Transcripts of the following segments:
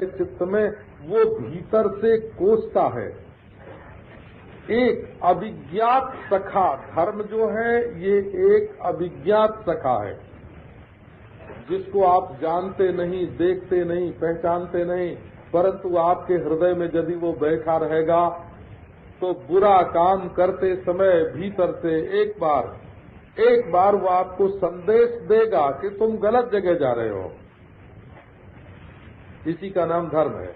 हृदय चित्त में वो भीतर से कोसता है। एक अभिज्ञात सखा, धर्म जो है ये एक अभिज्ञात सखा है, जिसको आप जानते नहीं, देखते नहीं, पहचानते नहीं, परंतु आपके हृदय में यदि वो बैठा रहेगा तो बुरा काम करते समय भीतर से एक बार वो आपको संदेश देगा कि तुम गलत जगह जा रहे हो। इसी का नाम धर्म है।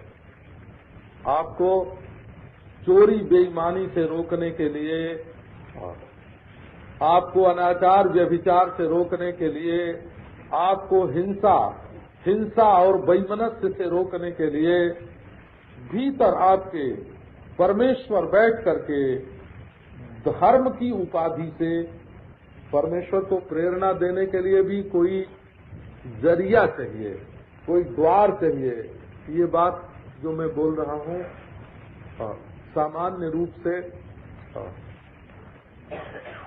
आपको चोरी बेईमानी से रोकने के लिए, आपको अनाचार व्यभिचार से रोकने के लिए, आपको हिंसा और वैमनस्य से रोकने के लिए भीतर आपके परमेश्वर बैठ करके धर्म की उपाधि से, परमेश्वर को प्रेरणा देने के लिए भी कोई जरिया चाहिए, कोई द्वार चाहिए। ये बात जो मैं बोल रहा हूँ सामान्य रूप से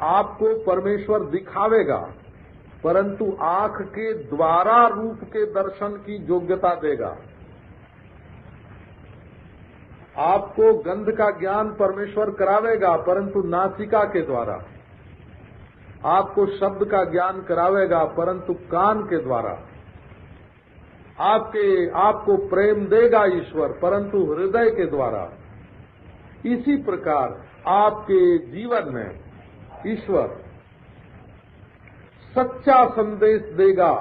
आपको परमेश्वर दिखावेगा, परंतु आंख के द्वारा रूप के दर्शन की योग्यता देगा। आपको गंध का ज्ञान परमेश्वर करावेगा, परंतु नासिका के द्वारा। आपको शब्द का ज्ञान करावेगा, परंतु कान के द्वारा। आपको प्रेम देगा ईश्वर, परंतु हृदय के द्वारा। इसी प्रकार आपके जीवन में ईश्वर सच्चा संदेश देगा,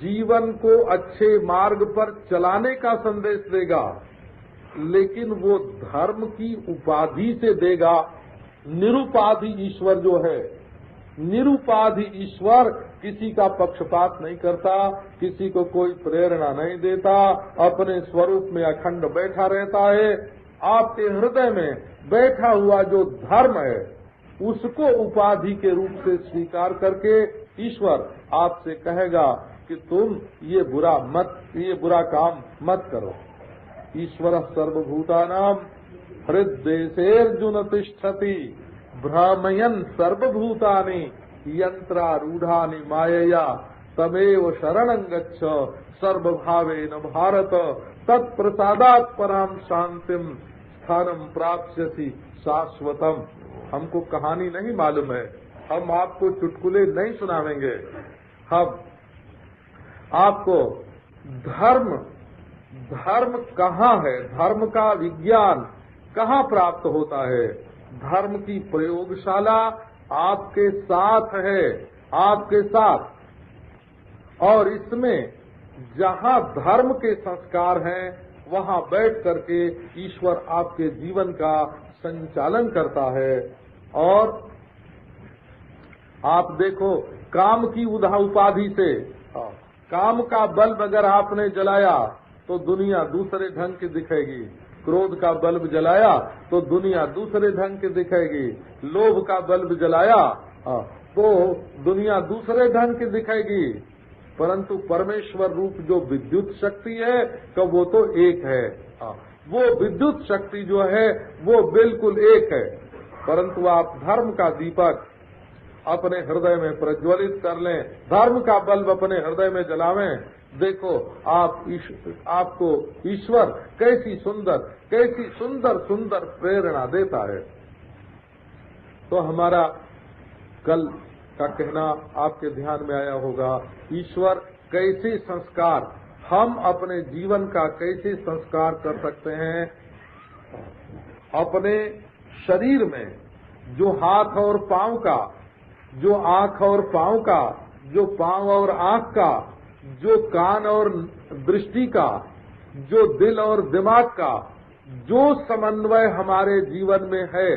जीवन को अच्छे मार्ग पर चलाने का संदेश देगा, लेकिन वो धर्म की उपाधि से देगा। निरुपाधि ईश्वर जो है, निरुपाधि ईश्वर किसी का पक्षपात नहीं करता, किसी को कोई प्रेरणा नहीं देता, अपने स्वरूप में अखंड बैठा रहता है। आपके हृदय में बैठा हुआ जो धर्म है उसको उपाधि के रूप से स्वीकार करके ईश्वर आपसे कहेगा कि तुम ये बुरा काम मत करो। ईश्वर सर्वभूतानां हृद्देशेर्जुन तिष्ठति भ्रामयन् सर्वभूतानि यंत्रारूढ़ानि मायया तमेव शरणं गच्छ सर्वभावेन भारत तत्प्रसादात् परां शांतिं स्थानं प्राप्स्यसि शाश्वतम। हमको कहानी नहीं मालूम है, हम आपको चुटकुले नहीं सुनावेंगे, हम आपको धर्म कहाँ है, धर्म का विज्ञान कहाँ प्राप्त होता है। धर्म की प्रयोगशाला आपके साथ है, आपके साथ। और इसमें जहाँ धर्म के संस्कार हैं वहाँ बैठ करके ईश्वर आपके जीवन का संचालन करता है। और आप देखो, काम की उपाधि से, काम का बल्ब अगर आपने जलाया तो दुनिया दूसरे ढंग की दिखेगी, क्रोध का बल्ब जलाया तो दुनिया दूसरे ढंग की दिखेगी, लोभ का बल्ब जलाया तो दुनिया दूसरे ढंग की दिखेगी, परंतु परमेश्वर रूप जो विद्युत शक्ति है तो वो तो एक है। वो विद्युत शक्ति जो है वो बिल्कुल एक है। परंतु आप धर्म का दीपक अपने हृदय में प्रज्वलित कर लें, धर्म का बल्ब अपने हृदय में जलावें, देखो आपको ईश्वर कैसी सुंदर प्रेरणा देता है। तो हमारा कल का कहना आपके ध्यान में आया होगा, ईश्वर कैसे संस्कार, हम अपने जीवन का कैसे संस्कार कर सकते हैं। अपने शरीर में जो हाथ और पांव का, जो आंख और पांव का, जो पांव और आंख का, जो कान और दृष्टि का, जो दिल और दिमाग का जो समन्वय हमारे जीवन में है,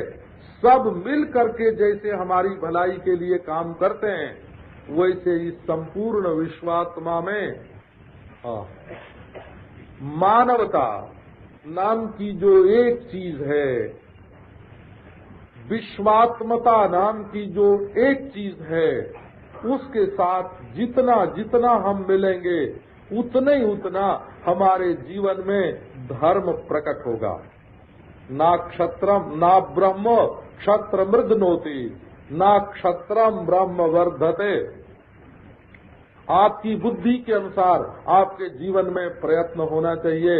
सब मिल करके जैसे हमारी भलाई के लिए काम करते हैं, वैसे इस संपूर्ण विश्वात्मा में मानवता नाम की जो एक चीज है, विश्वात्मता नाम की जो एक चीज है, उसके साथ जितना जितना हम मिलेंगे उतना हमारे जीवन में धर्म प्रकट होगा। ना क्षत्रम ना ब्रह्म क्षत्र मृदनोति, ना क्षत्रम ब्रह्म वर्धते। आपकी बुद्धि के अनुसार आपके जीवन में प्रयत्न होना चाहिए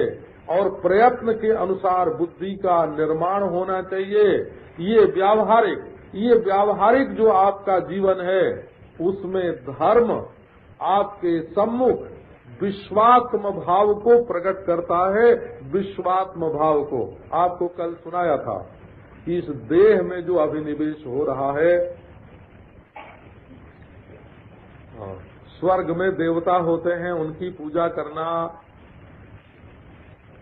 और प्रयत्न के अनुसार बुद्धि का निर्माण होना चाहिए। ये व्यावहारिक जो आपका जीवन है उसमें धर्म आपके सम्मुख विश्वात्म भाव को प्रकट करता है। विश्वात्म भाव को आपको कल सुनाया था। इस देह में जो अभिनिवेश हो रहा है, स्वर्ग में देवता होते हैं, उनकी पूजा करना,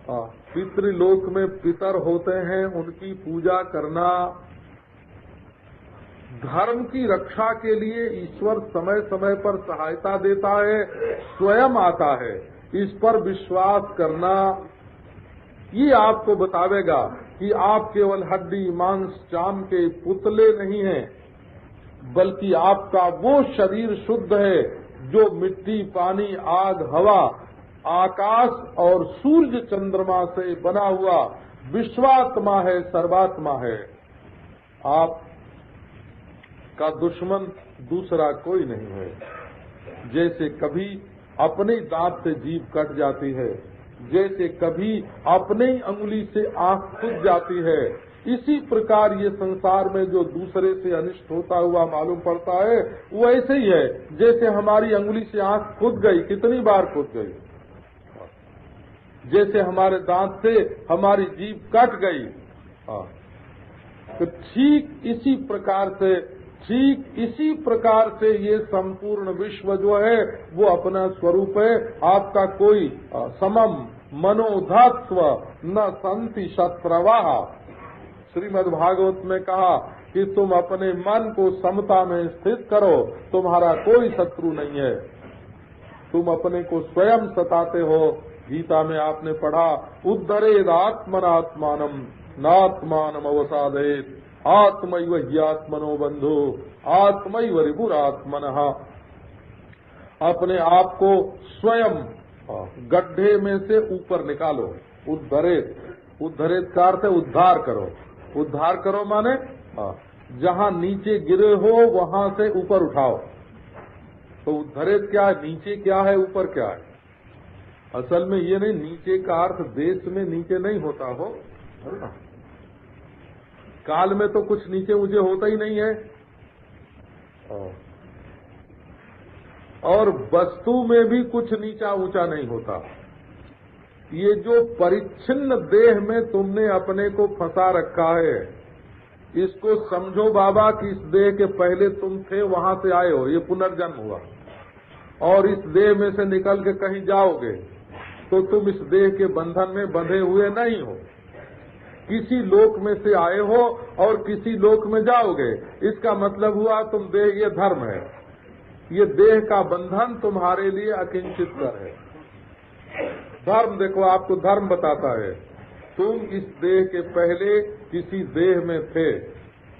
पितृलोक में पितर होते हैं, उनकी पूजा करना, धर्म की रक्षा के लिए ईश्वर समय समय पर सहायता देता है, स्वयं आता है, इस पर विश्वास करना, ये आपको बतावेगा कि आप केवल हड्डी मांस चाम के पुतले नहीं हैं, बल्कि आपका वो शरीर शुद्ध है जो मिट्टी, पानी, आग, हवा, आकाश और सूर्य चंद्रमा से बना हुआ विश्वात्मा है, सर्वात्मा है। आप का दुश्मन दूसरा कोई नहीं है। जैसे कभी अपने दांत से जीभ कट जाती है, जैसे कभी अपने ही अंगुली से आंख खुद जाती है, इसी प्रकार ये संसार में जो दूसरे से अनिष्ट होता हुआ मालूम पड़ता है वो ऐसे ही है जैसे हमारी अंगुली से आंख खुद गई, कितनी बार खुद गई, जैसे हमारे दांत से हमारी जीभ कट गई। तो ठीक इसी प्रकार से ये संपूर्ण विश्व जो है वो अपना स्वरूप है। आपका कोई समम मनोधत्व न संति शत्रवाह। श्रीमद् भागवत में कहा कि तुम अपने मन को समता में स्थित करो, तुम्हारा कोई शत्रु नहीं है, तुम अपने को स्वयं सताते हो। गीता में आपने पढ़ा, उद्धरेद आत्मनात्मानम नात्मानम अवसादेत आत्मैव ह्यात्मनो बंधु आत्मैव रिपुरात्मनः। अपने आप को स्वयं गड्ढे में से ऊपर निकालो। उद्धरेत का अर्थ है उद्धार करो। उद्धार करो माने जहाँ नीचे गिरे हो वहाँ से ऊपर उठाओ। तो उद्धरेत क्या है, नीचे क्या है, ऊपर क्या है? असल में ये नहीं, नीचे का अर्थ देश में नीचे नहीं होता हो, काल में तो कुछ नीचे ऊंचे होता ही नहीं है, और वस्तु में भी कुछ नीचा ऊंचा नहीं होता। ये जो परिच्छिन्न देह में तुमने अपने को फंसा रखा है, इसको समझो बाबा कि इस देह के पहले तुम थे, वहां से आए हो, ये पुनर्जन्म हुआ, और इस देह में से निकल के कहीं जाओगे तो तुम इस देह के बंधन में बंधे हुए नहीं हो। किसी लोक में से आए हो और किसी लोक में जाओगे, इसका मतलब हुआ तुम देह, ये धर्म है, ये देह का बंधन तुम्हारे लिए अकिंचित कर है। धर्म देखो, आपको धर्म बताता है, तुम इस देह के पहले किसी देह में थे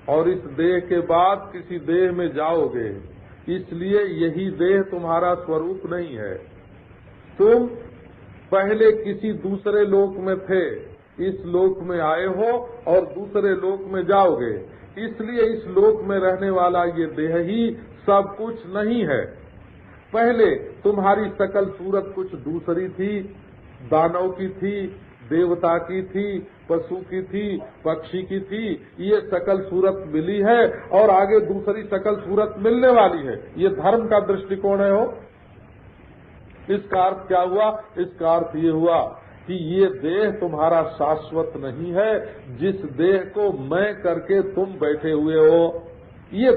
और इस देह के बाद किसी देह में जाओगे, इसलिए यही देह तुम्हारा स्वरूप नहीं है। तुम पहले किसी दूसरे लोक में थे, इस लोक में आए हो और दूसरे लोक में जाओगे, इसलिए इस लोक में रहने वाला ये देह ही सब कुछ नहीं है। पहले तुम्हारी सकल सूरत कुछ दूसरी थी, दानव की थी, देवता की थी, पशु की थी, पक्षी की थी, ये सकल सूरत मिली है और आगे दूसरी सकल सूरत मिलने वाली है। ये धर्म का दृष्टिकोण है। हो इसका अर्थ क्या हुआ? इसका अर्थ ये हुआ कि ये देह तुम्हारा शाश्वत नहीं है, जिस देह को मैं करके तुम बैठे हुए हो। ये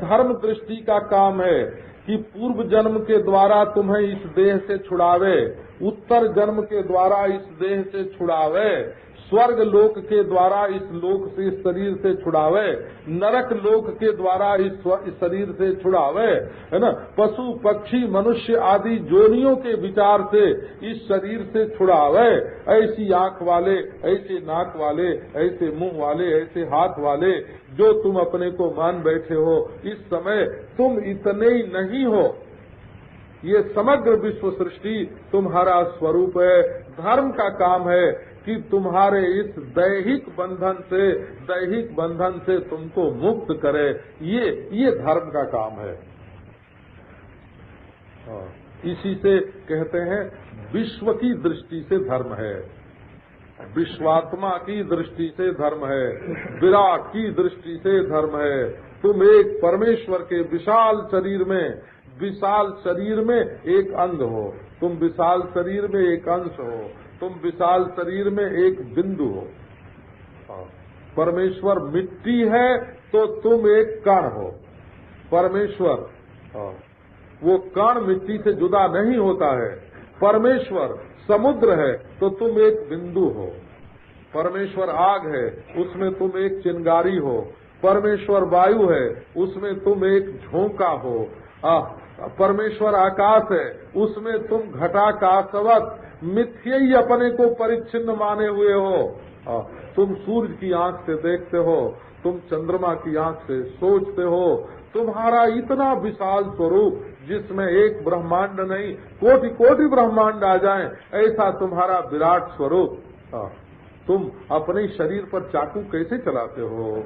धर्म दृष्टि का काम है कि पूर्व जन्म के द्वारा तुम्हें इस देह से छुड़ावे, उत्तर जन्म के द्वारा इस देह से छुड़ावे, स्वर्ग लोक के द्वारा इस लोक से, इस शरीर से छुड़ावे, नरक लोक के द्वारा इस शरीर से छुड़ावे, है ना, पशु पक्षी मनुष्य आदि जोनियों के विचार से इस शरीर से छुड़ावे। ऐसी आंख वाले, ऐसे नाक वाले, ऐसे मुंह वाले, ऐसे हाथ वाले जो तुम अपने को मान बैठे हो, इस समय तुम इतने ही नहीं हो। ये समग्र विश्व सृष्टि तुम्हारा स्वरूप है। धर्म का काम है कि तुम्हारे इस दैहिक बंधन से, तुमको मुक्त करे। ये धर्म का काम है। इसी से कहते हैं विश्व की दृष्टि से धर्म है, विश्वात्मा की दृष्टि से धर्म है, विराट की दृष्टि से धर्म है। तुम एक परमेश्वर के विशाल शरीर में एक अंग हो, तुम विशाल शरीर में एक अंश हो, तुम विशाल शरीर में एक बिंदु हो। परमेश्वर मिट्टी है तो तुम एक कण हो। परमेश्वर वो कण मिट्टी से जुदा नहीं होता है। परमेश्वर समुद्र है तो तुम एक बिंदु हो। परमेश्वर आग है उसमें तुम एक चिंगारी हो। परमेश्वर वायु है उसमें तुम एक झोंका हो। परमेश्वर आकाश है उसमें तुम घटाकाशवत मिथ्य ही अपने को परिच्छिन्न माने हुए हो। तुम सूर्य की आंख से देखते हो, तुम चंद्रमा की आंख से सोचते हो। तुम्हारा इतना विशाल स्वरूप जिसमें एक ब्रह्मांड नहीं कोटि कोटि ब्रह्मांड आ जाएं, ऐसा तुम्हारा विराट स्वरूप। तुम अपने शरीर पर चाकू कैसे चलाते हो?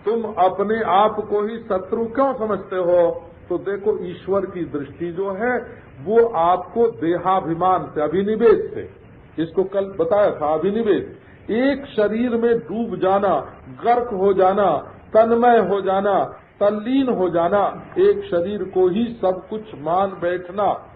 तुम अपने आप को ही शत्रु क्यों समझते हो? तो देखो, ईश्वर की दृष्टि जो है वो आपको देहाभिमान से, अभिनिवेश से, इसको कल बताया था, अभिनिवेश, एक शरीर में डूब जाना, गर्क हो जाना, तन्मय हो जाना, तल्लीन हो जाना, एक शरीर को ही सब कुछ मान बैठना,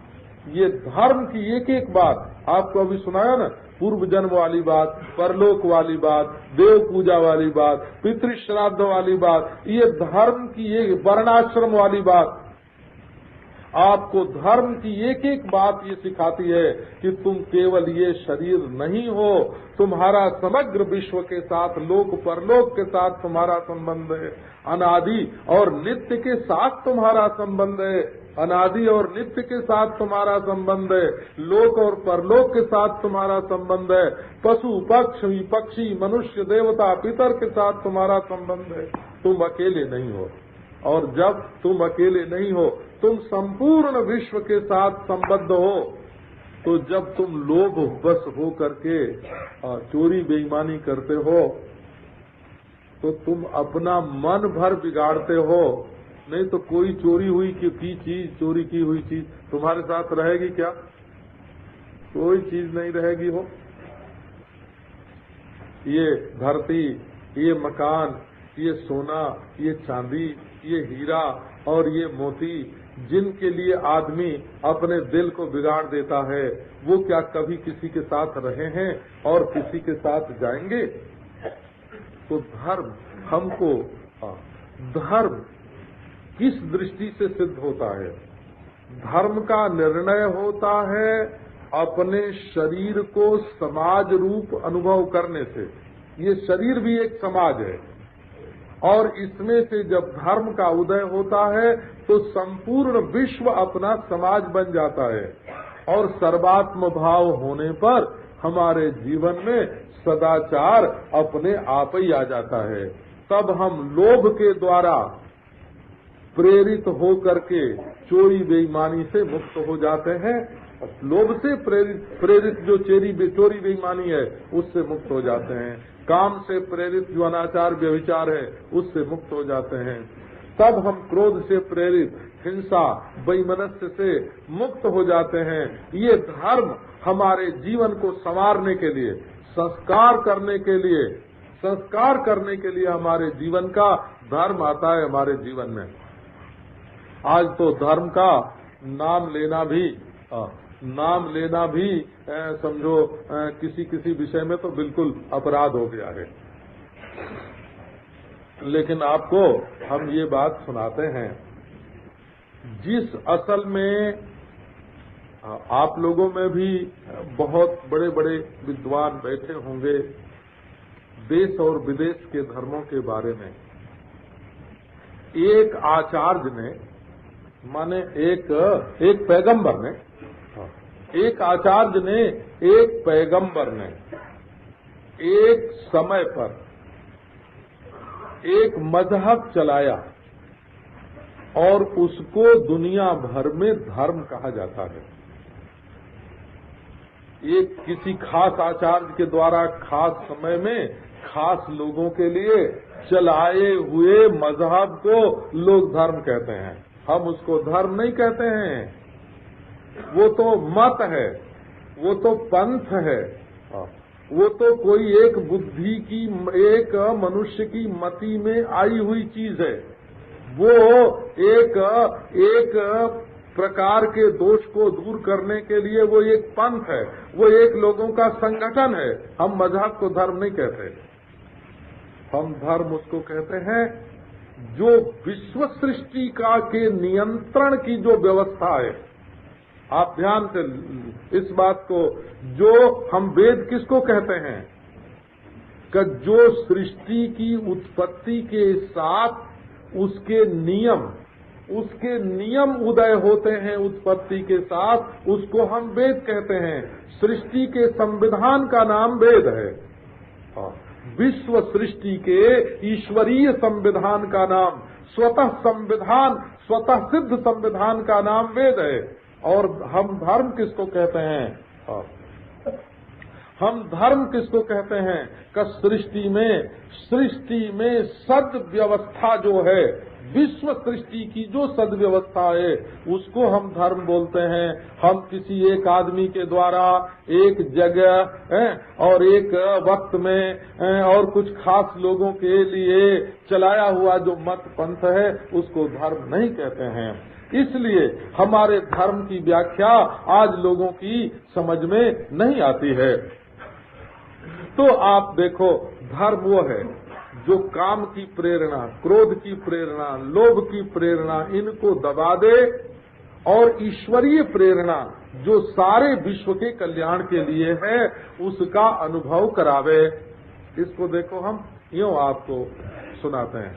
ये धर्म की एक एक बात आपको अभी सुनाया ना, पूर्व जन्म वाली बात, परलोक वाली बात, देव पूजा वाली बात, पितृश्राद्ध वाली बात, ये धर्म की एक वर्णाश्रम वाली बात, आपको धर्म की एक एक बात ये सिखाती है कि तुम केवल ये शरीर नहीं हो, तुम्हारा समग्र विश्व के साथ, लोक परलोक के साथ तुम्हारा संबंध है, अनादि और नित्य के साथ तुम्हारा संबंध है, अनादि और नित्य के साथ तुम्हारा संबंध है, लोक और परलोक के साथ तुम्हारा संबंध है, पशु पक्षी पक्षी मनुष्य देवता पितर के साथ तुम्हारा संबंध है। तुम अकेले नहीं हो, और जब तुम अकेले नहीं हो, तुम संपूर्ण विश्व के साथ संबद्ध हो। तो जब तुम लोभ बस हो करके चोरी बेईमानी करते हो तो तुम अपना मन भर बिगाड़ते हो। नहीं तो कोई चोरी हुई की चीज, चोरी की हुई चीज तुम्हारे साथ रहेगी क्या? कोई चीज नहीं रहेगी हो। ये धरती, ये मकान, ये सोना, ये चांदी, ये हीरा और ये मोती, जिनके लिए आदमी अपने दिल को बिगाड़ देता है, वो क्या कभी किसी के साथ रहे हैं और किसी के साथ जाएंगे? तो धर्म हमको, धर्म किस दृष्टि से सिद्ध होता है? धर्म का निर्णय होता है अपने शरीर को समाज रूप अनुभव करने से। ये शरीर भी एक समाज है, और इसमें से जब धर्म का उदय होता है तो संपूर्ण विश्व अपना समाज बन जाता है, और सर्वात्म भाव होने पर हमारे जीवन में सदाचार अपने आप ही आ जाता है। तब हम लोभ के द्वारा प्रेरित हो करके चोरी बेईमानी से मुक्त हो जाते हैं। लोभ से प्रेरित जो चोरी बेईमानी है उससे मुक्त हो जाते हैं। काम से प्रेरित जो अनाचार व्यभिचार है उससे मुक्त हो जाते हैं। तब हम क्रोध से प्रेरित हिंसा वैमनस्य से मुक्त हो जाते हैं। ये धर्म हमारे जीवन को संवारने के लिए, संस्कार करने के लिए हमारे जीवन का धर्म आता है हमारे जीवन में। आज तो धर्म का नाम लेना भी समझो किसी विषय में तो बिल्कुल अपराध हो गया है। लेकिन आपको हम ये बात सुनाते हैं, जिस असल में आप लोगों में भी बहुत बड़े बड़े विद्वान बैठे होंगे देश और विदेश के धर्मों के बारे में। एक आचार्य ने, माने एक पैगंबर ने, एक आचार्य ने, एक पैगंबर ने एक समय पर एक मजहब चलाया और उसको दुनिया भर में धर्म कहा जाता है। एक किसी खास आचार्य के द्वारा खास समय में खास लोगों के लिए चलाए हुए मजहब को लोग धर्म कहते हैं। हम उसको धर्म नहीं कहते हैं, वो तो मत है, वो तो पंथ है, वो तो कोई एक बुद्धि की, एक मनुष्य की मति में आई हुई चीज है। वो एक प्रकार के दोष को दूर करने के लिए वो एक पंथ है, वो एक लोगों का संगठन है। हम मजहब को धर्म नहीं कहते, हम धर्म उसको कहते हैं जो विश्व सृष्टि का के नियंत्रण की जो व्यवस्था है। आप ध्यान से इस बात को, जो हम वेद किसको कहते हैं कि जो सृष्टि की उत्पत्ति के साथ उसके नियम उदय होते हैं उत्पत्ति के साथ, उसको हम वेद कहते हैं। सृष्टि के संविधान का नाम वेद है। विश्व सृष्टि के ईश्वरीय संविधान का नाम, स्वतः सिद्ध संविधान का नाम वेद है। और हम धर्म किसको कहते हैं? हम धर्म किसको कहते हैं कि सृष्टि में सद्व्यवस्था जो है, विश्व सृष्टि की जो सद्व्यवस्था है, उसको हम धर्म बोलते हैं। हम किसी एक आदमी के द्वारा एक जगह और एक वक्त में और कुछ खास लोगों के लिए चलाया हुआ जो मत पंथ है, उसको धर्म नहीं कहते हैं। इसलिए हमारे धर्म की व्याख्या आज लोगों की समझ में नहीं आती है। तो आप देखो, धर्म वो है जो काम की प्रेरणा, क्रोध की प्रेरणा, लोभ की प्रेरणा इनको दबा दे, और ईश्वरीय प्रेरणा जो सारे विश्व के कल्याण के लिए है उसका अनुभव करावे। इसको देखो, हम यूं आपको सुनाते हैं।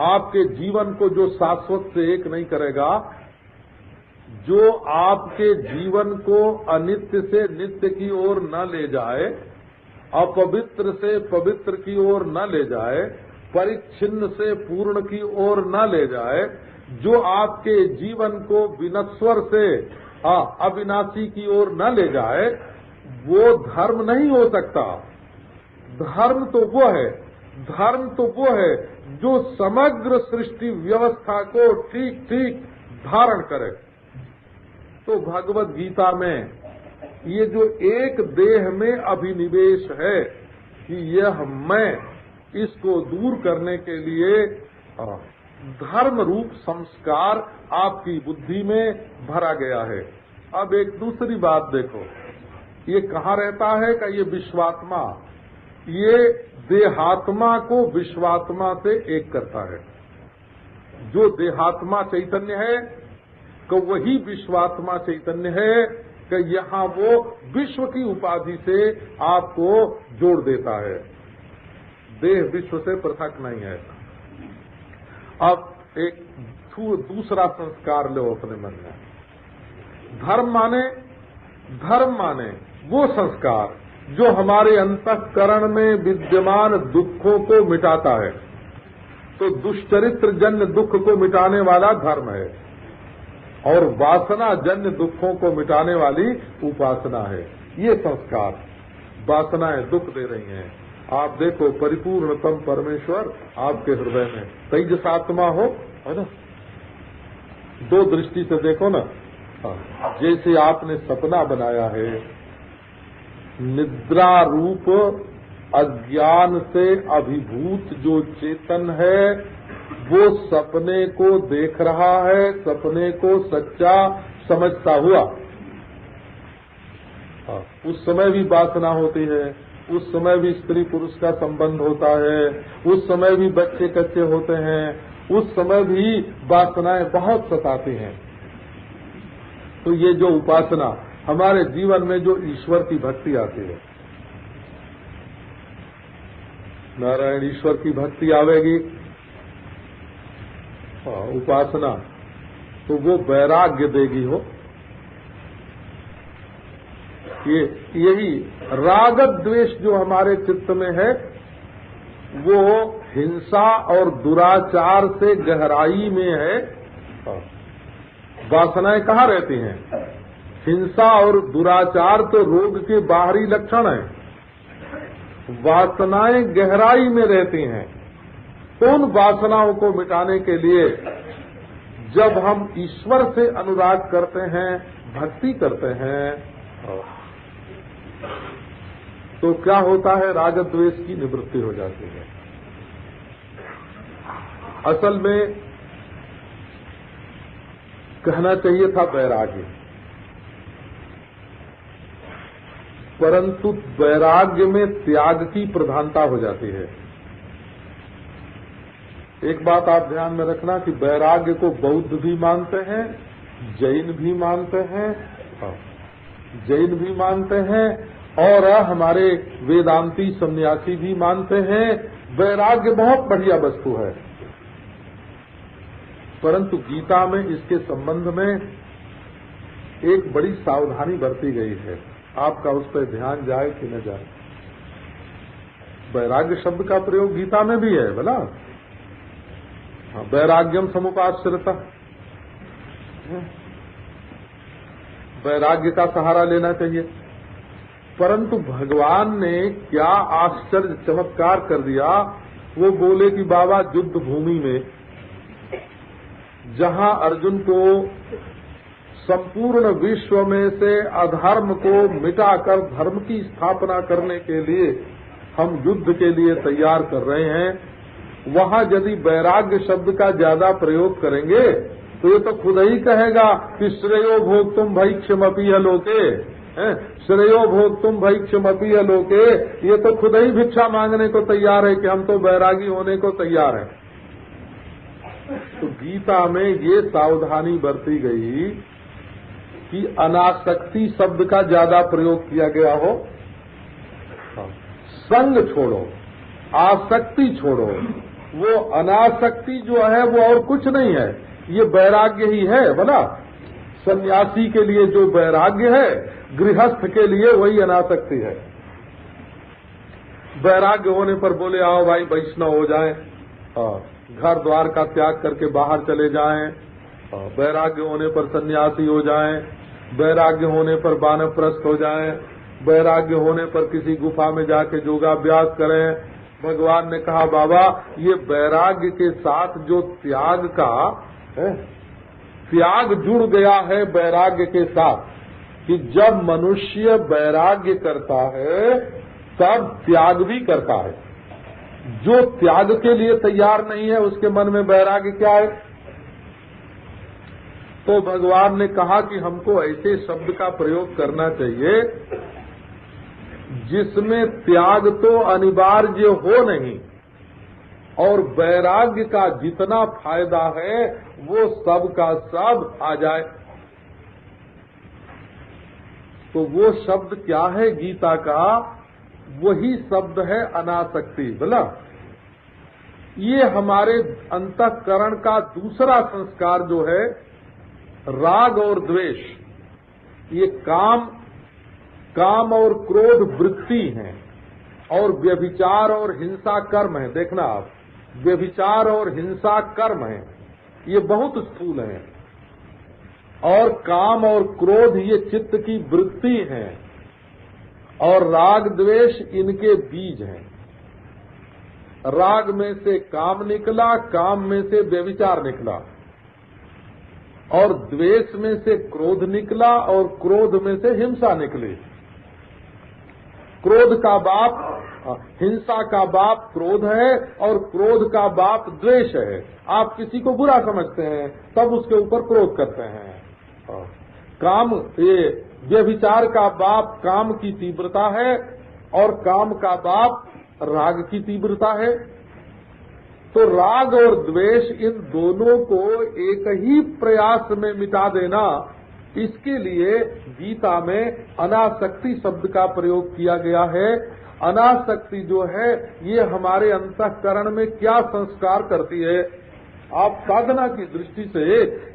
आपके जीवन को जो शाश्वत से एक नहीं करेगा, जो आपके जीवन को अनित्य से नित्य की ओर न ले जाए, अपवित्र से पवित्र की ओर न ले जाए, परिच्छिन्न से पूर्ण की ओर न ले जाए, जो आपके जीवन को विनश्वर से अविनाशी की ओर न ले जाए, वो धर्म नहीं हो सकता। धर्म तो वो है जो समग्र सृष्टि व्यवस्था को ठीक ठीक धारण करे। तो भगवत गीता में ये जो एक देह में अभिनिवेश है कि यह मैं, इसको दूर करने के लिए धर्म रूप संस्कार आपकी बुद्धि में भरा गया है। अब एक दूसरी बात देखो, ये कहाँ रहता है कि ये विश्वात्मा, ये देहात्मा को विश्वात्मा से एक करता है। जो देहात्मा चैतन्य है कि वही विश्वात्मा चैतन्य है कि यहाँ वो विश्व की उपाधि से आपको जोड़ देता है। देह विश्व से पृथक नहीं है। अब एक दूसरा संस्कार लो अपने मन में। धर्म माने वो संस्कार जो हमारे अंतःकरण में विद्यमान दुखों को मिटाता है। तो दुष्चरित्र जन्य दुख को मिटाने वाला धर्म है, और वासना जन्य दुखों को मिटाने वाली उपासना है। ये संस्कार वासनाएं दुख दे रही हैं। आप देखो, परिपूर्णतम परमेश्वर आपके हृदय में तेजसात्मा हो, है ना। दो दृष्टि से देखो ना, जैसे आपने सपना बनाया है, निद्रा रूप अज्ञान से अभिभूत जो चेतन है वो सपने को देख रहा है, सपने को सच्चा समझता हुआ। उस समय भी वासना होती है, उस समय भी स्त्री पुरुष का संबंध होता है, उस समय भी बच्चे कच्चे होते हैं, उस समय भी वासनाएं बहुत सताती हैं। तो ये जो उपासना हमारे जीवन में जो ईश्वर की भक्ति आती है, नारायण ईश्वर की भक्ति आवेगी, उपासना, तो वो वैराग्य देगी हो। यही राग द्वेष जो हमारे चित्त में है वो हिंसा और दुराचार से गहराई में है। वासनाएं कहाँ रहती हैं? हिंसा और दुराचार तो रोग के बाहरी लक्षण हैं। वासनाएं गहराई में रहती हैं। उन वासनाओं को मिटाने के लिए जब हम ईश्वर से अनुराग करते हैं, भक्ति करते हैं, तो क्या होता है, राग द्वेष की निवृत्ति हो जाती है। असल में कहना चाहिए था वैराग्य, परंतु वैराग्य में त्याग की प्रधानता हो जाती है। एक बात आप ध्यान में रखना कि वैराग्य को बौद्ध भी मानते हैं, जैन भी मानते हैं, और हमारे वेदांती सन्यासी भी मानते हैं। वैराग्य बहुत बढ़िया वस्तु है, परंतु गीता में इसके संबंध में एक बड़ी सावधानी बरती गई है। आपका उस पर ध्यान जाए कि न जाए। वैराग्य शब्द का प्रयोग गीता में भी है बोला, वैराग्यम समुपाश्रिता, वैराग्य का सहारा लेना चाहिए। परंतु भगवान ने क्या आश्चर्य चमत्कार कर दिया। वो बोले कि बाबा युद्ध भूमि में जहां अर्जुन को संपूर्ण विश्व में से अधर्म को मिटाकर धर्म की स्थापना करने के लिए हम युद्ध के लिए तैयार कर रहे हैं, वहां यदि वैराग्य शब्द का ज्यादा प्रयोग करेंगे तो ये तो खुद ही कहेगा कि श्रेयो भोक्तुम भैक्षमपि लोके, श्रेयो भोक्तुम भैक्षमपि लोके। ये तो खुद ही भिक्षा मांगने को तैयार है कि हम तो वैरागी होने को तैयार हैं। तो गीता में ये सावधानी बरती गई कि अनासक्ति शब्द का ज्यादा प्रयोग किया गया हो। संग छोड़ो, आसक्ति छोड़ो। वो अनासक्ति जो है वो और कुछ नहीं है, ये वैराग्य ही है बोला। सन्यासी के लिए जो वैराग्य है, गृहस्थ के लिए वही अनासक्ति है। वैराग्य होने पर बोले आओ भाई वैष्णव हो जाएं, घर द्वार का त्याग करके बाहर चले जाएं। वैराग्य होने पर सन्यासी हो जाएं, वैराग्य होने पर वानप्रस्थ हो जाएं, वैराग्य होने पर किसी गुफा में जाके योगाभ्यास करें। भगवान ने कहा बाबा ये वैराग्य के साथ जो त्याग का त्याग जुड़ गया है वैराग्य के साथ, कि जब मनुष्य वैराग्य करता है तब त्याग भी करता है। जो त्याग के लिए तैयार नहीं है उसके मन में वैराग्य क्या है। तो भगवान ने कहा कि हमको ऐसे शब्द का प्रयोग करना चाहिए जिसमें त्याग तो अनिवार्य हो नहीं और वैराग्य का जितना फायदा है वो सब का सब आ जाए। तो वो शब्द क्या है गीता का, वही शब्द है अनासक्ति बोला। ये हमारे अंतःकरण का दूसरा संस्कार जो है राग और द्वेष, ये काम और क्रोध वृत्ति हैं और व्यभिचार और हिंसा कर्म है। देखना आप, व्यभिचार और हिंसा कर्म है, ये बहुत स्थूल है। और काम और क्रोध ये चित्त की वृत्ति है और राग द्वेष इनके बीज हैं। राग में से काम निकला, काम में से व्यभिचार निकला, और द्वेष में से क्रोध निकला और क्रोध में से हिंसा निकली। क्रोध का बाप, हिंसा का बाप क्रोध है और क्रोध का बाप द्वेष है। आप किसी को बुरा समझते हैं तब उसके ऊपर क्रोध करते हैं। काम, ये व्यभिचार का बाप काम की तीव्रता है और काम का बाप राग की तीव्रता है। तो राग और द्वेष इन दोनों को एक ही प्रयास में मिटा देना, इसके लिए गीता में अनासक्ति शब्द का प्रयोग किया गया है। अनासक्ति जो है ये हमारे अंतःकरण में क्या संस्कार करती है, आप साधना की दृष्टि से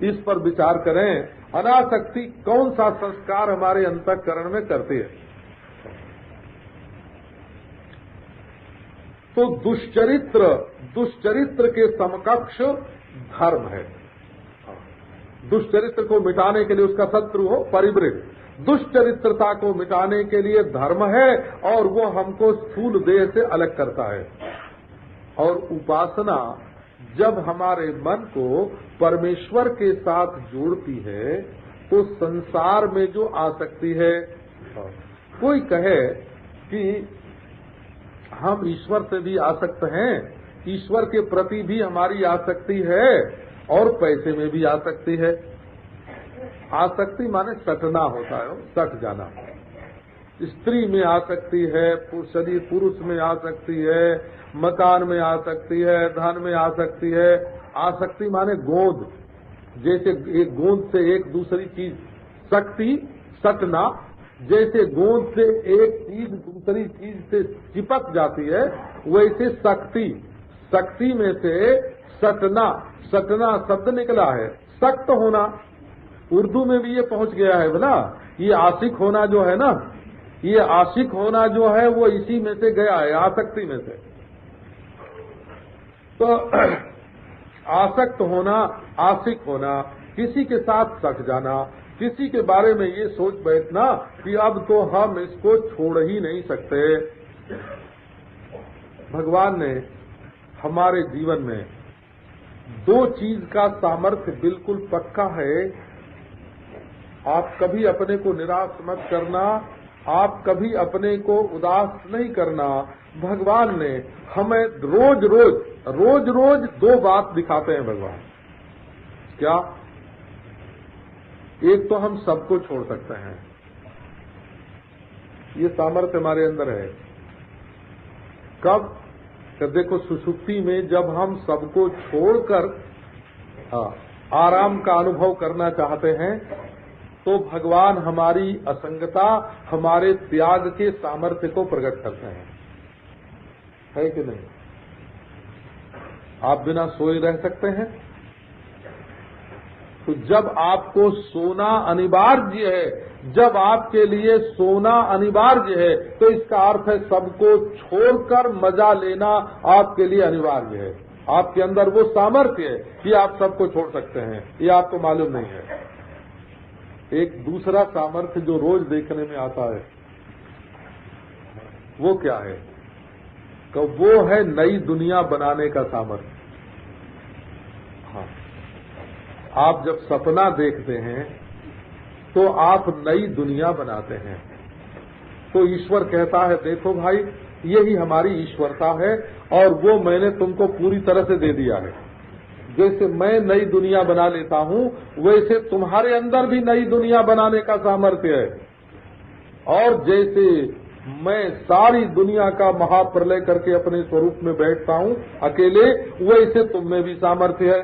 इस पर विचार करें। अनासक्ति कौन सा संस्कार हमारे अंतःकरण में करती है। तो दुष्चरित्र के समकक्ष धर्म है। दुष्चरित्र को मिटाने के लिए उसका शत्रु हो परिवृत, दुष्चरित्रता को मिटाने के लिए धर्म है और वो हमको स्थूल देह से अलग करता है। और उपासना जब हमारे मन को परमेश्वर के साथ जोड़ती है तो संसार में जो आसक्ति है, कोई कहे कि हम ईश्वर से भी आसक्त हैं, ईश्वर के प्रति भी हमारी आसक्ति है और पैसे में भी आसक्ति है। आसक्ति माने सटना होता है, सट जाना। स्त्री में आसक्ति है, शरीर पुरुष में आसक्ति है, मकान में आसक्ति है, धन में आसक्ति है। आसक्ति माने गोंद, जैसे एक गोंद से एक दूसरी चीज, शक्ति सटना, जैसे गोंद से एक चीज दूसरी चीज से चिपक जाती है, वैसे शक्ति, शक्ति में से सटना, सटना शब्द निकला है, सख्त होना। उर्दू में भी ये पहुंच गया है बोला, ये आशिक होना जो है ना, ये आशिक होना जो है वो इसी में से गया है, आसक्ति में से। तो आसक्त होना, आशिक होना, किसी के साथ सट जाना, किसी के बारे में ये सोच बैठना कि अब तो हम इसको छोड़ ही नहीं सकते। भगवान ने हमारे जीवन में दो चीज का सामर्थ्य बिल्कुल पक्का है। आप कभी अपने को निराश मत करना, आप कभी अपने को उदास नहीं करना। भगवान ने हमें रोज रोज दो बात दिखाते हैं भगवान। क्या? एक तो हम सबको छोड़ सकते हैं, ये सामर्थ्य हमारे अंदर है। कब? देखो सुषुप्ति में जब हम सबको छोड़कर आराम का अनुभव करना चाहते हैं तो भगवान हमारी असंगता, हमारे त्याग के सामर्थ्य को प्रकट करते हैं, है कि नहीं? आप बिना सोए रह सकते हैं? तो जब आपको सोना अनिवार्य है, जब आपके लिए सोना अनिवार्य है, तो इसका अर्थ है सबको छोड़कर मजा लेना आपके लिए अनिवार्य है। आपके अंदर वो सामर्थ्य है कि आप सबको छोड़ सकते हैं, ये आपको मालूम नहीं है। एक दूसरा सामर्थ्य जो रोज देखने में आता है वो क्या है? तो वो है नई दुनिया बनाने का सामर्थ्य। हाँ, आप जब सपना देखते हैं तो आप नई दुनिया बनाते हैं। तो ईश्वर कहता है देखो भाई, यही हमारी ईश्वरता है और वो मैंने तुमको पूरी तरह से दे दिया है। जैसे मैं नई दुनिया बना लेता हूँ, वैसे तुम्हारे अंदर भी नई दुनिया बनाने का सामर्थ्य है। और जैसे मैं सारी दुनिया का महाप्रलय करके अपने स्वरूप में बैठता हूँ अकेले, वैसे तुम में भी सामर्थ्य है।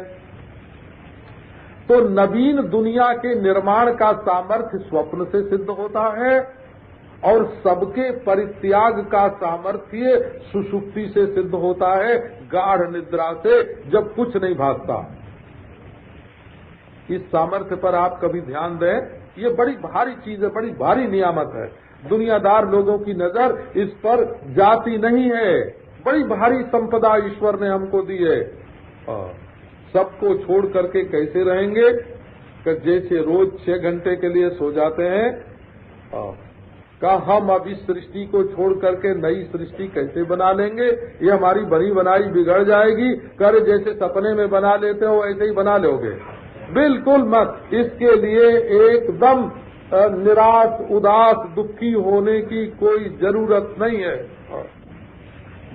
तो नवीन दुनिया के निर्माण का सामर्थ्य स्वप्न से सिद्ध होता है और सबके परित्याग का सामर्थ्य सुषुप्ति से सिद्ध होता है, गाढ़ निद्रा से, जब कुछ नहीं भासता। इस सामर्थ्य पर आप कभी ध्यान दें, ये बड़ी भारी चीज है, बड़ी भारी नियामत है। दुनियादार लोगों की नजर इस पर जाती नहीं है। बड़ी भारी संपदा ईश्वर ने हमको दी है। सबको छोड़ करके कैसे रहेंगे? कि जैसे रोज 6 घंटे के लिए सो जाते हैं, का हम अब इस सृष्टि को छोड़ करके नई सृष्टि कैसे बना लेंगे? ये हमारी बनी बनाई बिगड़ जाएगी। कर जैसे सपने में बना लेते हो ऐसे ही बना लोगे? बिल्कुल मत। इसके लिए एकदम निराश, उदास, दुखी होने की कोई जरूरत नहीं है।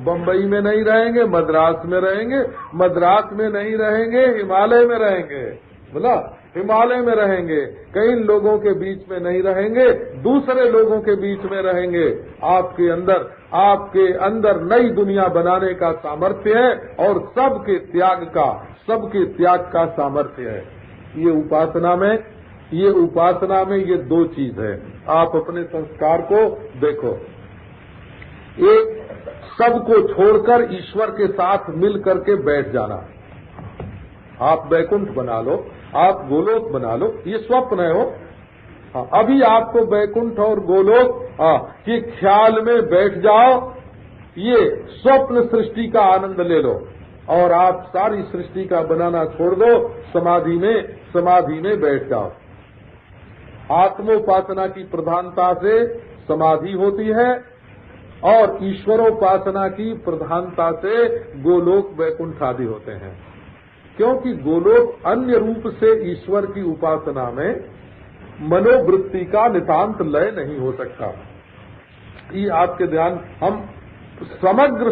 बम्बई में नहीं रहेंगे, मद्रास में रहेंगे, मद्रास में नहीं रहेंगे, हिमालय में रहेंगे। बोला हिमालय में रहेंगे, कई लोगों के बीच में नहीं रहेंगे, दूसरे लोगों के बीच में रहेंगे। आपके अंदर नई दुनिया बनाने का सामर्थ्य है और सबके त्याग का सामर्थ्य है। ये उपासना में ये दो चीज है। आप अपने संस्कार को देखो, एक सबको छोड़कर ईश्वर के साथ मिल करके बैठ जाना। आप वैकुंठ बना लो, आप गोलोक बना लो, ये स्वप्न है हो। अभी आपको वैकुंठ और गोलोक के ख्याल में बैठ जाओ, ये स्वप्न सृष्टि का आनंद ले लो। और आप सारी सृष्टि का बनाना छोड़ दो, समाधि में बैठ जाओ। आत्मोपासना की प्रधानता से समाधि होती है और ईश्वरोपासना की प्रधानता से गोलोक वैकुंठ आदि होते हैं, क्योंकि गोलोक अन्य रूप से ईश्वर की उपासना में मनोवृत्ति का नितांत लय नहीं हो सकता। ये आपके ध्यान, हम समग्र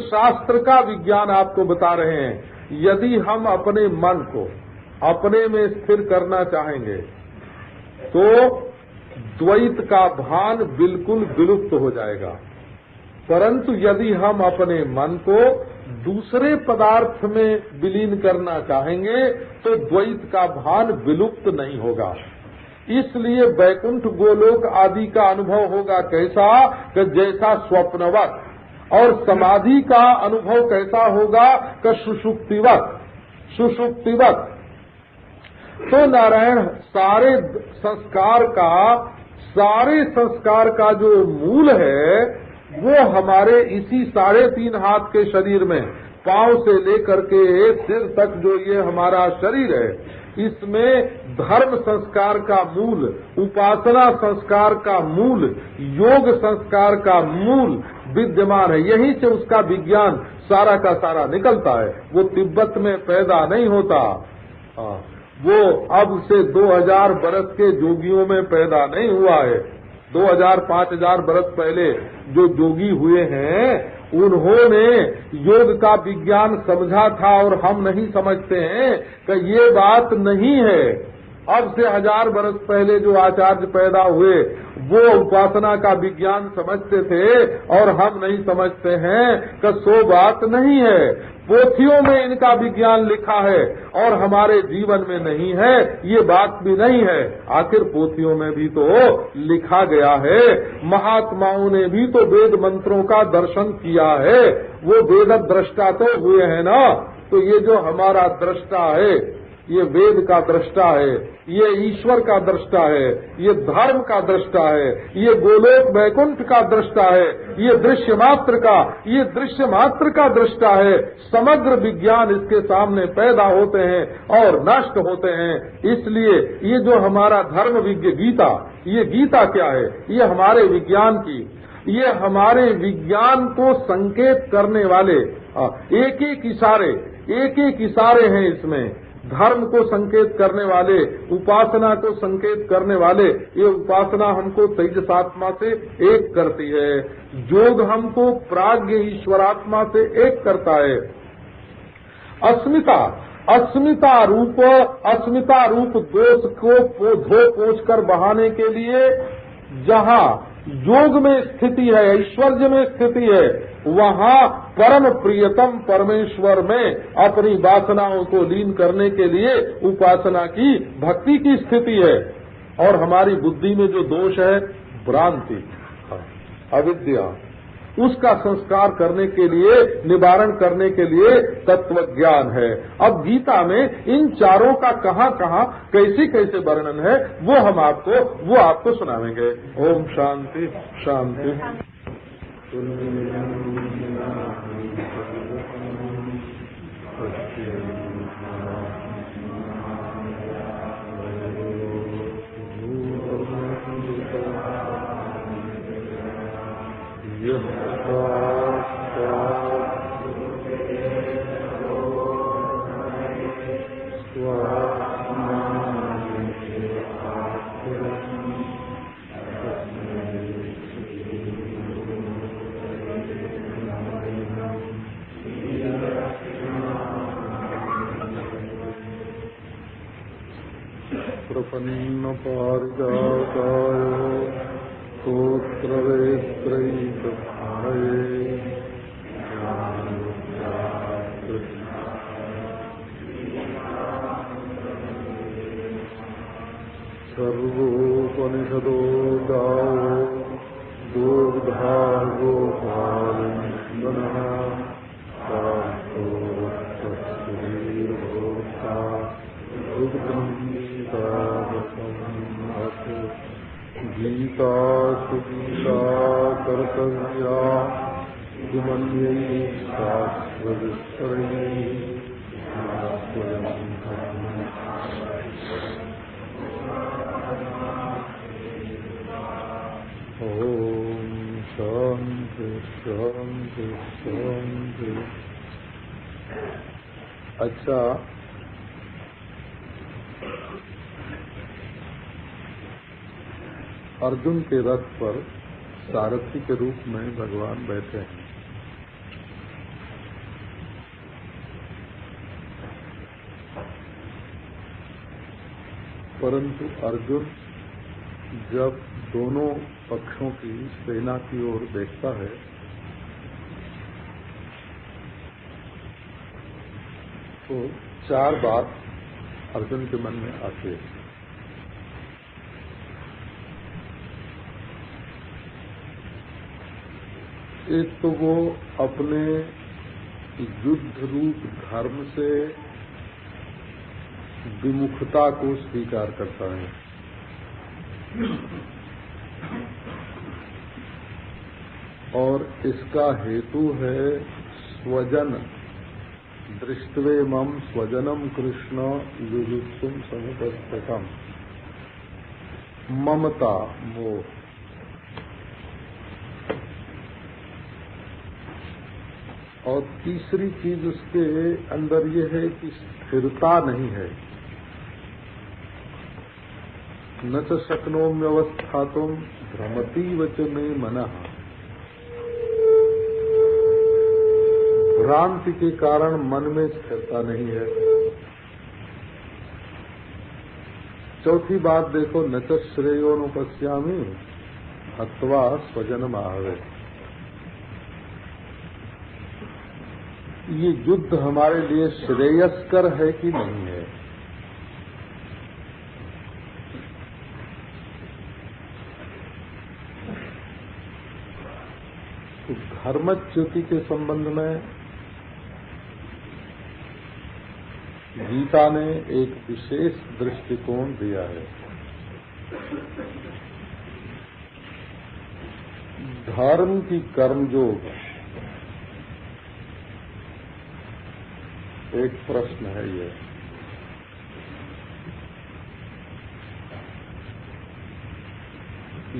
शास्त्र का विज्ञान आपको बता रहे हैं। यदि हम अपने मन को अपने में स्थिर करना चाहेंगे तो द्वैत का भान बिल्कुल विलुप्त हो जाएगा, परंतु यदि हम अपने मन को दूसरे पदार्थ में विलीन करना चाहेंगे तो द्वैत का भान विलुप्त नहीं होगा। इसलिए वैकुंठ गोलोक आदि का अनुभव होगा कैसा कि जैसा स्वप्नवत, और समाधि का अनुभव कैसा होगा कि सुषुप्तिवत। तो नारायण सारे संस्कार का जो मूल है वो हमारे इसी 3.5 हाथ के शरीर में, पांव से लेकर के सिर तक जो ये हमारा शरीर है, इसमें धर्म संस्कार का मूल, उपासना संस्कार का मूल, योग संस्कार का मूल विद्यमान है। यहीं से उसका विज्ञान सारा का सारा निकलता है। वो तिब्बत में पैदा नहीं होता, वो अब से 2000 बरस के जोगियों में पैदा नहीं हुआ है। 2000-5000 बरस पहले जो जोगी हुए हैं उन्होंने योग का विज्ञान समझा था और हम नहीं समझते हैं कि ये बात नहीं है। अब से 1000 बरस पहले जो आचार्य पैदा हुए वो उपासना का विज्ञान समझते थे और हम नहीं समझते हैं कि सो बात नहीं है। पोथियों में इनका विज्ञान लिखा है और हमारे जीवन में नहीं है, ये बात भी नहीं है। आखिर पोथियों में भी तो लिखा गया है, महात्माओं ने भी तो वेद मंत्रों का दर्शन किया है, वो वेद दृष्टा तो हुए हैं ना। तो ये जो हमारा दृष्टा है, ये वेद का दृष्टा है, ये ईश्वर का दृष्टा है, ये धर्म का दृष्टा है, ये गोलोक वैकुंठ का दृष्टा है, ये दृश्य मात्र का दृष्टा है। समग्र विज्ञान इसके सामने पैदा होते हैं और नष्ट होते हैं। इसलिए ये जो हमारा धर्म विज्ञ गीता, ये गीता क्या है? ये हमारे विज्ञान की, ये हमारे विज्ञान को संकेत करने वाले एक एक इशारे हैं इसमें। धर्म को संकेत करने वाले, उपासना को संकेत करने वाले, ये उपासना हमको तेजसात्मा से एक करती है, योग हमको प्राज्ञ ईश्वरात्मा से एक करता है। अस्मिता रूप दोष को धो पोंछ कर बहाने के लिए जहाँ योग में स्थिति है, ऐश्वर्य में स्थिति है, वहाँ परम प्रियतम परमेश्वर में अपनी वासनाओं को लीन करने के लिए उपासना की, भक्ति की स्थिति है। और हमारी बुद्धि में जो दोष है, भ्रांति, अविद्या, उसका संस्कार करने के लिए, निवारण करने के लिए तत्व ज्ञान है। अब गीता में इन चारों का कहाँ कैसे कैसे वर्णन है वो आपको सुनाएंगे। ओम शांति शांति। प्रपन्न पारिजाताय स्तोत्रवेत्रैकधारये सर्वोपनिषदो गावो दुर्धा गोपालनः शास्त्रो तत्सुधीर्भोक्ता दुग्धम् गीता सुगीता कर्तव्या सुमन्यै शास्त्रविस्तरै स्वयं ओम शांति शांति शांति। अच्छा, अर्जुन के रथ पर सारथी के रूप में भगवान बैठे हैं। परंतु अर्जुन जब दोनों पक्षों की सेना की ओर देखता है तो चार बात अर्जुन के मन में आती है। एक तो वो अपने युद्ध रूप धर्म से विमुखता को स्वीकार करता है। और इसका हेतु है स्वजन दृष्टवे मम स्वजनम कृष्ण युजुत्सुम समुपस्थितम, ममता मोह। और तीसरी चीज उसके अंदर ये है कि स्थिरता नहीं है। न च शक्नोम्यवस्थातुम भ्रमतीव च मे मनः, भ्रांति के कारण मन में स्थिरता नहीं है। चौथी बात देखो, न च श्रेयोनुपश्यामि हत्वा स्वजनमाहवे। ये युद्ध हमारे लिए श्रेयस्कर है कि नहीं है? तो धर्मच्युति के संबंध में गीता ने एक विशेष दृष्टिकोण दिया है। धर्म की कर्मयोग एक प्रश्न है ये।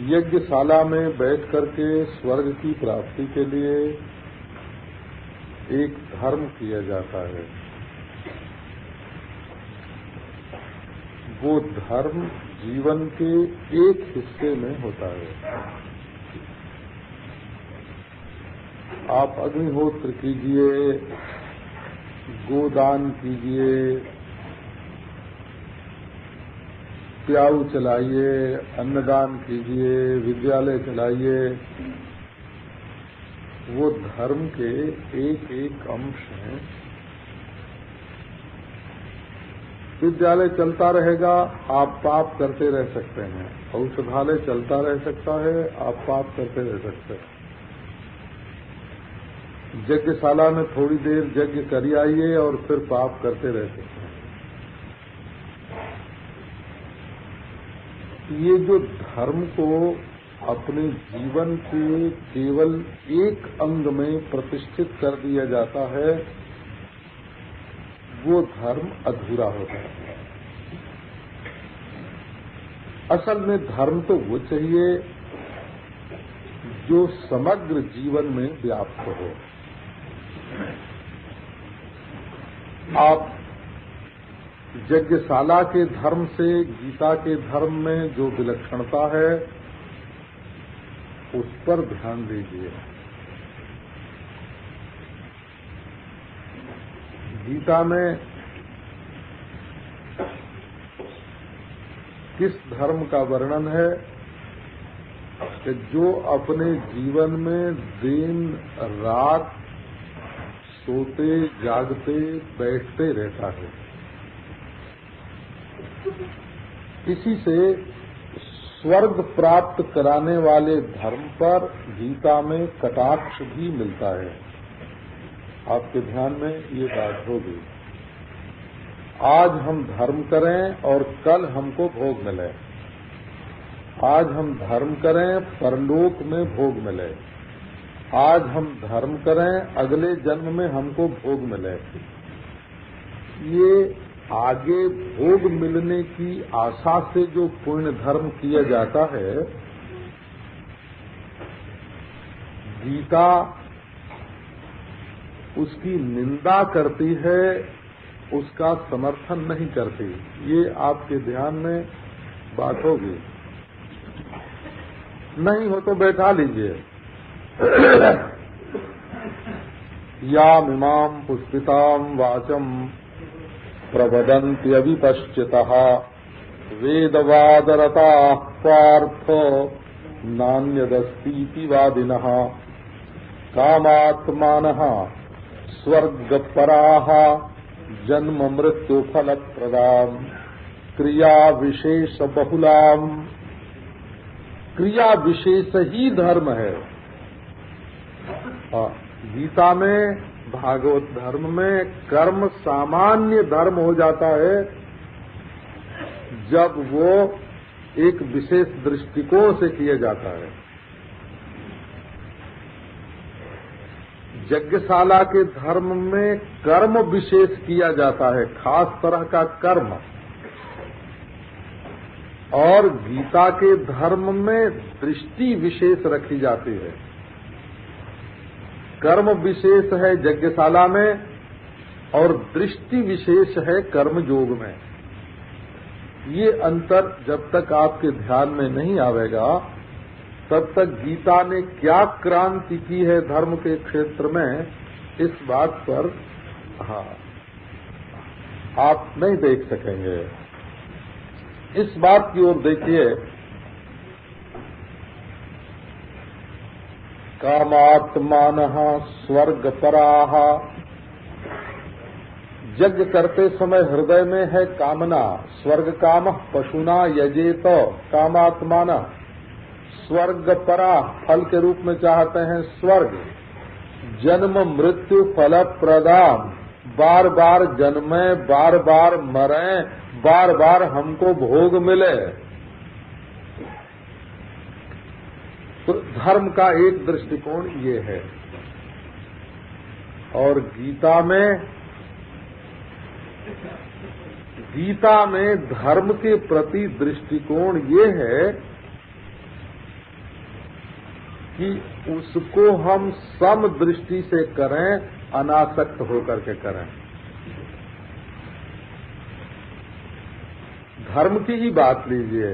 यज्ञशाला में बैठ करके स्वर्ग की प्राप्ति के लिए एक धर्म किया जाता है। वो धर्म जीवन के एक हिस्से में होता है। आप अग्निहोत्र कीजिए, गोदान कीजिए, प्याऊ चलाइए, अन्नदान कीजिए, विद्यालय चलाइए, वो धर्म के एक एक अंश हैं। विद्यालय चलता रहेगा, आप पाप करते रह सकते हैं। औषधालय चलता रह सकता है, आप पाप करते रह सकते हैं। यज्ञशाला में थोड़ी देर यज्ञ करी आइए और फिर पाप करते रह सकते हैं। ये जो धर्म को अपने जीवन के केवल एक अंग में प्रतिष्ठित कर दिया जाता है, वो धर्म अधूरा होता है। असल में धर्म तो वो चाहिए जो समग्र जीवन में व्याप्त हो। आप यज्ञशाला के धर्म से गीता के धर्म में जो विलक्षणता है उस पर ध्यान दीजिए। गीता में किस धर्म का वर्णन है कि जो अपने जीवन में दिन रात सोते जागते बैठते रहता है। इसी से स्वर्ग प्राप्त कराने वाले धर्म पर गीता में कटाक्ष भी मिलता है। आपके ध्यान में ये बात होगी। आज हम धर्म करें और कल हमको भोग मिले। आज हम धर्म करें, परलोक में भोग मिले। आज हम धर्म करें, अगले जन्म में हमको भोग मिले। ये आगे भोग मिलने की आशा से जो पुण्य धर्म किया जाता है, गीता उसकी निंदा करती है, उसका समर्थन नहीं करती। ये आपके ध्यान में बात होगी। नहीं हो तो बैठा लीजिए। यामिमां पुष्पितां वाचम प्रवदन्त्यविपश्चितः वेदवादरताः पार्थ नान्यदस्तीति वादिनः कामात्मानः स्वर्गपराः जन्म मृत्यु फलप्रदाम् क्रिया विशेष बहुलाम। क्रिया विशेष ही धर्म है। गीता में, भागवत धर्म में कर्म सामान्य धर्म हो जाता है जब वो एक विशेष दृष्टिकोण से किया जाता है। यज्ञशाला के धर्म में कर्म विशेष किया जाता है, खास तरह का कर्म। और गीता के धर्म में दृष्टि विशेष रखी जाती है। कर्म विशेष है यज्ञशाला में और दृष्टि विशेष है कर्म योग में। ये अंतर जब तक आपके ध्यान में नहीं आवेगा तब तक गीता ने क्या क्रांति की है धर्म के क्षेत्र में, इस बात पर आप नहीं देख सकेंगे। इस बात की ओर देखिए, कामात्मानः स्वर्गपराः। यज्ञ करते समय हृदय में है कामना। स्वर्ग कामः पशुना यजेत कामात्मानः। स्वर्गपरा फल के रूप में चाहते हैं स्वर्ग। जन्म मृत्यु फल प्रदान, बार बार जन्में, बार बार मरें, बार बार हमको भोग मिले। तो धर्म का एक दृष्टिकोण ये है। और गीता में धर्म के प्रति दृष्टिकोण ये है कि उसको हम सम दृष्टि से करें, अनासक्त होकर के करें। धर्म की ही बात लीजिए।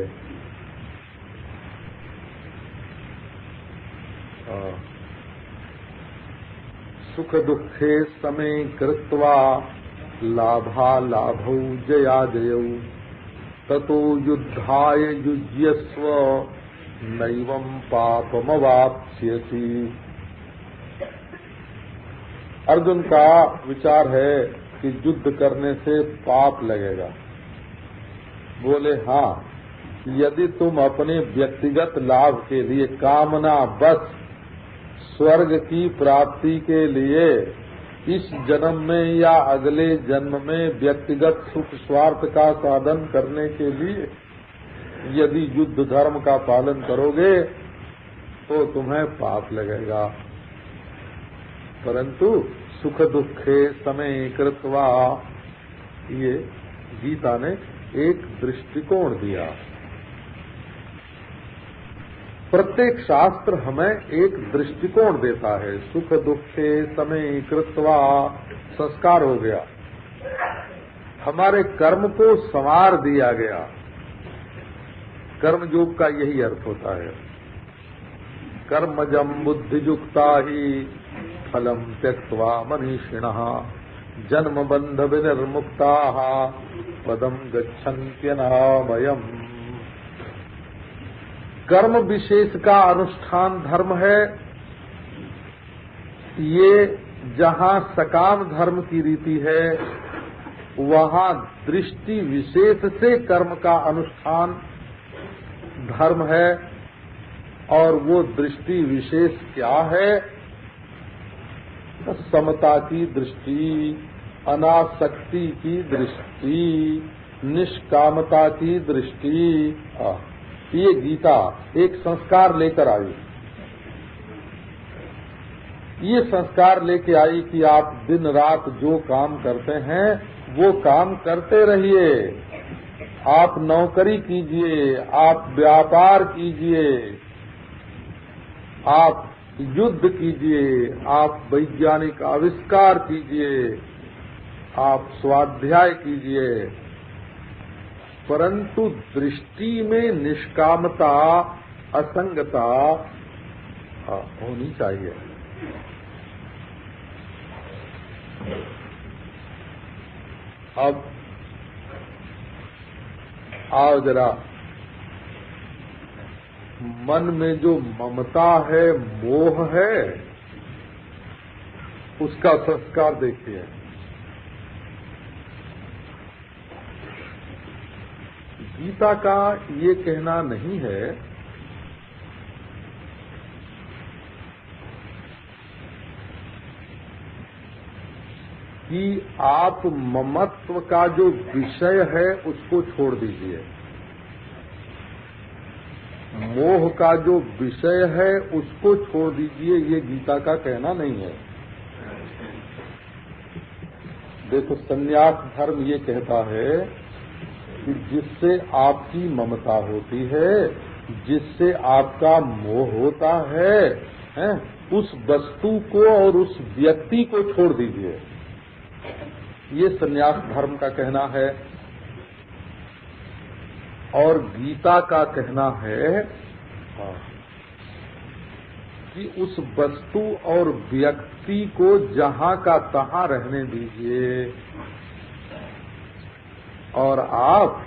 सुख दुखे समे कृत्वा लाभा लाभौ जया जयौ ततो युद्धाय युज्यस्व नैवं पापमवाप्स्यसि। अर्जुन का विचार है कि युद्ध करने से पाप लगेगा। बोले हाँ, यदि तुम अपने व्यक्तिगत लाभ के लिए, कामना बस स्वर्ग की प्राप्ति के लिए इस जन्म में या अगले जन्म में व्यक्तिगत सुख स्वार्थ का साधन करने के लिए यदि युद्ध धर्म का पालन करोगे तो तुम्हें पाप लगेगा। परंतु सुख दुखे समय कृत्वा, ये गीता ने एक दृष्टिकोण दिया। प्रत्येक शास्त्र हमें एक दृष्टिकोण देता है। सुख दुखे समय कृत्वा संस्कार हो गया, हमारे कर्म को संवार दिया गया। कर्मयोग का यही अर्थ होता है। कर्मजं बुद्धियुक्ता ही फलम त्यक्त्वा मनीषिणः जन्म बंध विनिर्मुक्ताः पदम गच्छन्त्यनामयम्। कर्म विशेष का अनुष्ठान धर्म है। ये जहाँ सकाम धर्म की रीति है वहाँ दृष्टि विशेष से कर्म का अनुष्ठान धर्म है। और वो दृष्टि विशेष क्या है? समता की दृष्टि, अनासक्ति की दृष्टि, निष्कामता की दृष्टि। ये गीता एक संस्कार लेकर आई। ये संस्कार लेके आई कि आप दिन रात जो काम करते हैं वो काम करते रहिए। आप नौकरी कीजिए, आप व्यापार कीजिए, आप युद्ध कीजिए, आप वैज्ञानिक आविष्कार कीजिए, आप स्वाध्याय कीजिए, परंतु दृष्टि में निष्कामता, असंगता होनी चाहिए। अब आओ जरा मन में जो ममता है, मोह है, उसका संस्कार देखिए। गीता का ये कहना नहीं है कि आप ममत्व का जो विषय है उसको छोड़ दीजिए, मोह का जो विषय है उसको छोड़ दीजिए, ये गीता का कहना नहीं है। देखो, संन्यास धर्म ये कहता है कि जिससे आपकी ममता होती है, जिससे आपका मोह होता है, उस वस्तु को और उस व्यक्ति को छोड़ दीजिए। ये संन्यास धर्म का कहना है। और गीता का कहना है कि उस वस्तु और व्यक्ति को जहां का तहां रहने दीजिए और आप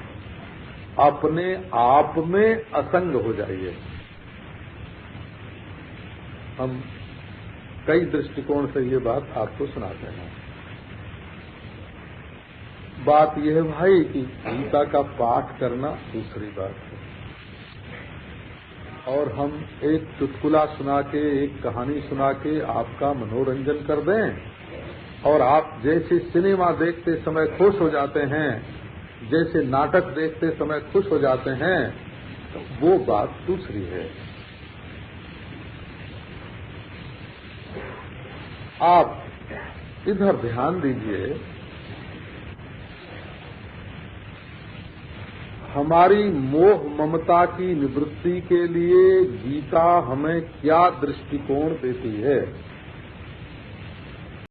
अपने आप में असंग हो जाइए। हम कई दृष्टिकोण से ये बात आपको सुनाते हैं। बात यह है भाई कि गीता का पाठ करना दूसरी बात है, और हम एक चुटकुला सुना के, एक कहानी सुना के आपका मनोरंजन कर दें और आप जैसे सिनेमा देखते समय खुश हो जाते हैं, जैसे नाटक देखते समय खुश हो जाते हैं, तो वो बात दूसरी है। आप इधर ध्यान दीजिए, हमारी मोह ममता की निवृत्ति के लिए गीता हमें क्या दृष्टिकोण देती है।